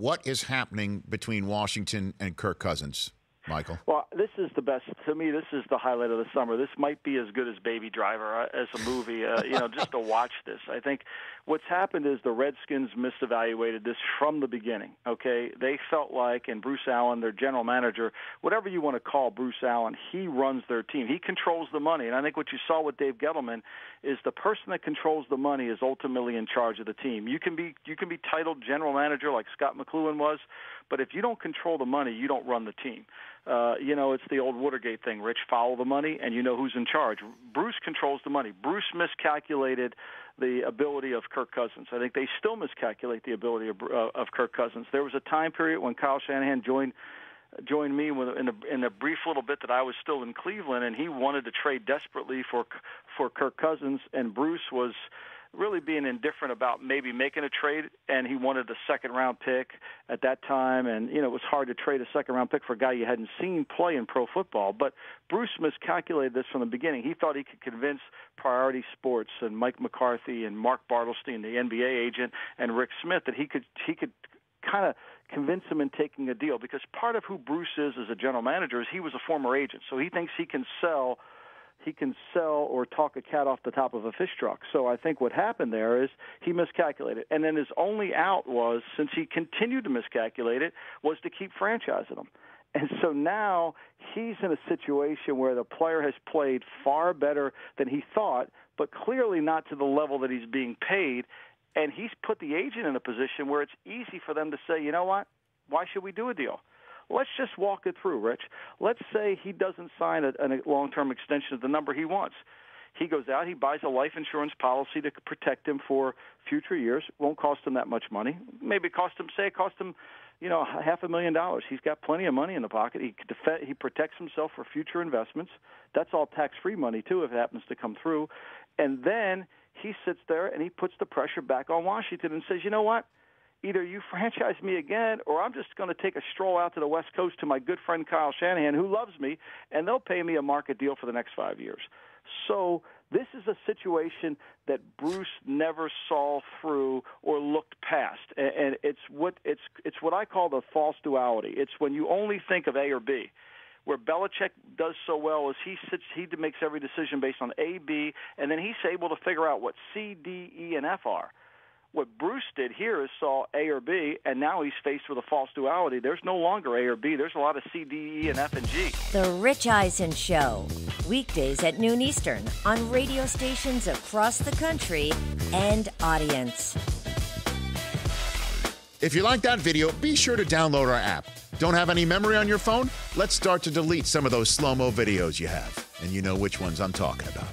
what is happening between Washington and Kirk Cousins, Michael? Well, this is the best. To me, this is the highlight of the summer. This might be as good as Baby Driver as a movie, just to watch this. I think what's happened is the Redskins misevaluated this from the beginning, okay? They felt like, and Bruce Allen, their general manager, whatever you want to call Bruce Allen, he runs their team. He controls the money. And I think what you saw with Dave Gettleman is the person that controls the money is ultimately in charge of the team. You can be titled general manager like Scott McCloughan was, but if you don't control the money, you don't run the team. It's the old Watergate thing, Rich, follow the money, and you know who's in charge. Bruce controls the money. Bruce miscalculated the ability of Kirk Cousins. I think they still miscalculate the ability of Kirk Cousins. There was a time period when Kyle Shanahan joined me in a brief little bit that I was still in Cleveland, and he wanted to trade desperately for Kirk Cousins, and Bruce was really being indifferent about maybe making a trade, and he wanted a second-round pick at that time, and, it was hard to trade a second-round pick for a guy you hadn't seen play in pro football. But Bruce miscalculated this from the beginning. He thought he could convince Priority Sports and Mike McCarthy and Mark Bartlestein, the NBA agent, and Rick Smith that he could kind of convince him in taking a deal, because part of who Bruce is as a general manager is he was a former agent, so he thinks he can sell or talk a cat off the top of a fish truck. So I think what happened there is he miscalculated. And then his only out was, since he continued to miscalculate it, was to keep franchising him. And so now he's in a situation where the player has played far better than he thought, but clearly not to the level that he's being paid. And he's put the agent in a position where it's easy for them to say, you know what, why should we do a deal? Let's just walk it through, Rich. Let's say he doesn't sign a long-term extension of the number he wants. He goes out, he buys a life insurance policy to protect him for future years. Won't cost him that much money. Maybe it cost him $500,000. He's got plenty of money in the pocket. He protects himself for future investments. That's all tax-free money, too, if it happens to come through. And then he sits there and he puts the pressure back on Washington and says, you know what? Either you franchise me again, or I'm just going to take a stroll out to the West Coast to my good friend Kyle Shanahan, who loves me, and they'll pay me a market deal for the next 5 years. So this is a situation that Bruce never saw through or looked past, and it's what I call the false duality. It's when you only think of A or B. Where Belichick does so well is he makes every decision based on A, B, and then he's able to figure out what C, D, E, and F are. What Bruce did here is saw A or B, and now he's faced with a false duality. There's no longer A or B. There's a lot of C, D, E, and F and G. The Rich Eisen Show, weekdays at noon Eastern on radio stations across the country and audience. If you like that video, be sure to download our app. Don't have any memory on your phone? Let's start to delete some of those slow-mo videos you have. And you know which ones I'm talking about.